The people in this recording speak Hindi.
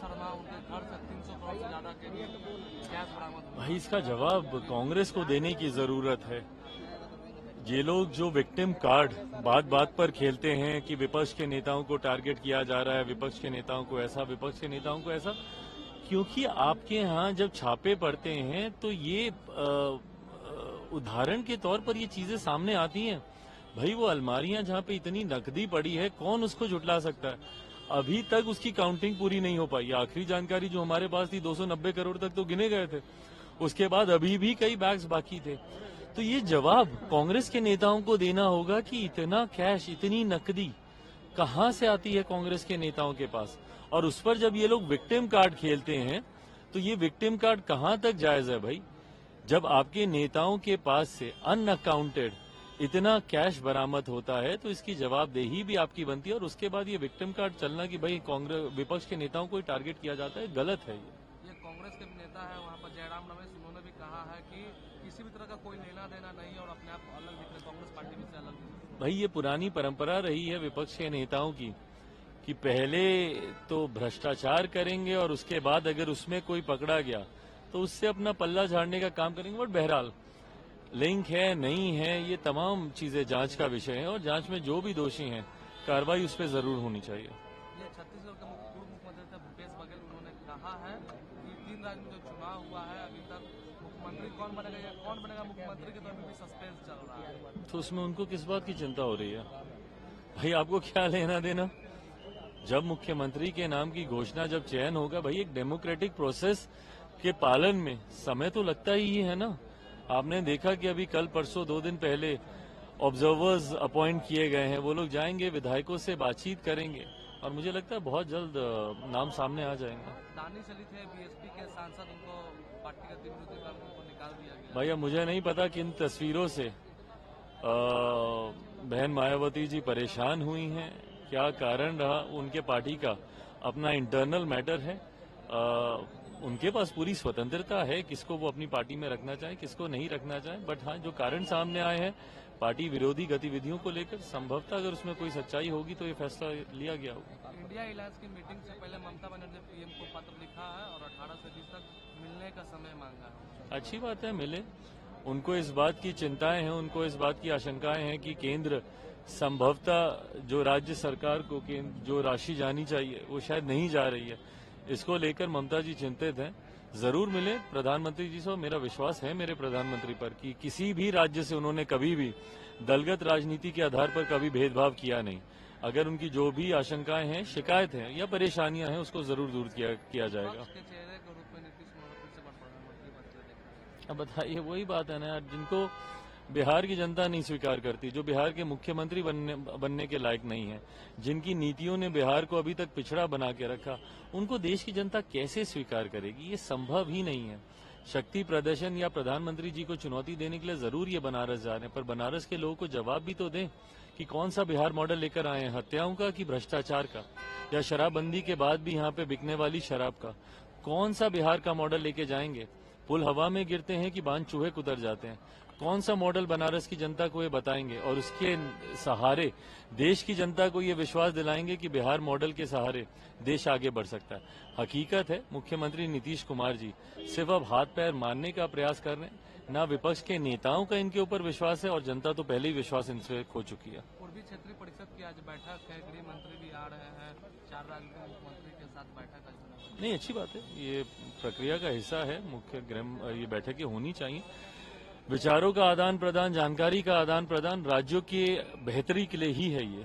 शर्मा उनके घर से 300 करोड़ से ज्यादा के कैश बरामद हुआ। भाई इसका जवाब कांग्रेस को देने की जरूरत है। ये लोग जो विक्टिम कार्ड बात बात पर खेलते हैं कि विपक्ष के नेताओं को टारगेट किया जा रहा है, विपक्ष के नेताओं को ऐसा, विपक्ष के नेताओं को ऐसा, क्योंकि आपके यहाँ जब छापे पड़ते हैं तो ये उदाहरण के तौर पर ये चीजें सामने आती हैं। भाई वो अलमारियां जहाँ पे इतनी नकदी पड़ी है, कौन उसको जुटला सकता है? अभी तक उसकी काउंटिंग पूरी नहीं हो पाई। आखिरी जानकारी जो हमारे पास थी 290 करोड़ तक तो गिने गए थे, उसके बाद अभी भी कई बैग्स बाकी थे। तो ये जवाब कांग्रेस के नेताओं को देना होगा कि इतना कैश, इतनी नकदी कहां से आती है कांग्रेस के नेताओं के पास, और उस पर जब ये लोग विक्टिम कार्ड खेलते हैं तो ये विक्टिम कार्ड कहां तक जायज है भाई? जब आपके नेताओं के पास से अनअकाउंटेड इतना कैश बरामद होता है तो इसकी जवाबदेही भी आपकी बनती है। और उसके बाद ये विक्टिम कार्ड चलना कि भाई कांग्रेस विपक्ष के नेताओं को ही टारगेट किया जाता है, गलत है। ये कांग्रेस के नेता है वहाँ पर जयराम रमेश, उन्होंने भी कहा है कि किसी भी तरह का कोई लेना देना नहीं और अपने आप अलग दिख रहे, कांग्रेस पार्टी में से अलग दिख रहे। भाई ये पुरानी परंपरा रही है विपक्ष के नेताओं की कि पहले तो भ्रष्टाचार करेंगे और उसके बाद अगर उसमें कोई पकड़ा गया तो उससे अपना पल्ला झाड़ने का काम करेंगे। बट बहरहाल लिंक है नहीं है, ये तमाम चीजें जांच का विषय है और जांच में जो भी दोषी हैं कार्रवाई उस पर जरूर होनी चाहिए। ये छत्तीसगढ़ के पूर्व मुख्यमंत्री थे भूपेश बघेल, उन्होंने कहा है कि 3 राज्य में जो चुनाव हुआ है अभी तक मुख्यमंत्री कौन बनेगा या कौन बनेगा मुख्यमंत्री के, तो अभी भी सस्पेंस चल रहा है। तो उसमें उनको किस बात की चिंता हो रही है भाई? आपको क्या लेना देना? जब मुख्यमंत्री के नाम की घोषणा, जब चयन होगा, भाई एक डेमोक्रेटिक प्रोसेस के पालन में समय तो लगता ही है ना। आपने देखा कि अभी कल परसों 2 दिन पहले ऑब्जर्वर्स अपॉइंट किए गए हैं, वो लोग जाएंगे, विधायकों से बातचीत करेंगे और मुझे लगता है बहुत जल्द नाम सामने आ जाएंगे। दानिश अली थे बीएसपी के सांसद, उनको पार्टी का विरोधी कारण उनको निकाल दिया गया। भाई अब मुझे नहीं पता किन तस्वीरों से बहन मायावती जी परेशान हुई हैं, क्या कारण रहा, उनके पार्टी का अपना इंटरनल मैटर है। उनके पास पूरी स्वतंत्रता है किसको वो अपनी पार्टी में रखना चाहे, किसको नहीं रखना चाहे। बट हाँ, जो कारण सामने आए हैं पार्टी विरोधी गतिविधियों को लेकर, संभवतः अगर उसमें कोई सच्चाई होगी तो ये फैसला लिया गया होगा। इंडिया अलायंस की मीटिंग से पहले ममता बनर्जी ने पीएम को पत्र लिखा है और 18 से 20 तक मिलने का समय मांगा है। अच्छी बात है, मिले। उनको इस बात की चिंताएं हैं, उनको इस बात की आशंकाएं हैं कि केंद्र संभवतः जो राज्य सरकार को जो राशि जानी चाहिए वो शायद नहीं जा रही है। इसको लेकर ममता जी चिंतित हैं। जरूर मिले प्रधानमंत्री जी से। मेरा विश्वास है मेरे प्रधानमंत्री पर कि किसी भी राज्य से उन्होंने कभी भी दलगत राजनीति के आधार पर कभी भेदभाव किया नहीं। अगर उनकी जो भी आशंकाएं हैं, शिकायत हैं या परेशानियां हैं, उसको जरूर दूर किया जाएगा। अब बताइए, वही बात है ना यार, जिनको बिहार की जनता नहीं स्वीकार करती, जो बिहार के मुख्यमंत्री बनने के लायक नहीं है, जिनकी नीतियों ने बिहार को अभी तक पिछड़ा बना के रखा, उनको देश की जनता कैसे स्वीकार करेगी? ये संभव ही नहीं है। शक्ति प्रदर्शन या प्रधानमंत्री जी को चुनौती देने के लिए जरूर ये बनारस जा रहे हैं, पर बनारस के लोगों को जवाब भी तो दें कि कौन सा बिहार मॉडल लेकर आए हैं, हत्याओं का कि भ्रष्टाचार का, या शराबबंदी के बाद भी यहाँ पे बिकने वाली शराब का? कौन सा बिहार का मॉडल लेके जाएंगे? पुल हवा में गिरते हैं कि बांध चूहे कुतर जाते हैं? कौन सा मॉडल बनारस की जनता को ये बताएंगे और उसके सहारे देश की जनता को ये विश्वास दिलाएंगे कि बिहार मॉडल के सहारे देश आगे बढ़ सकता है? हकीकत है मुख्यमंत्री नीतीश कुमार जी सिर्फ अब हाथ पैर मारने का प्रयास कर रहे हैं, ना विपक्ष के नेताओं का इनके ऊपर विश्वास है और जनता तो पहले ही विश्वास इनसे खो चुकी है। पूर्वी क्षेत्रीय परिषद की आज बैठक है, गृह मंत्री भी आ रहे हैं, 4 राज्यों के मुख्यमंत्री के साथ बैठक है। नहीं, अच्छी बात है, ये प्रक्रिया का हिस्सा है। मुख्य गृह ये बैठकें होनी चाहिए। विचारों का आदान प्रदान, जानकारी का आदान प्रदान राज्यों की बेहतरी के लिए ही है ये।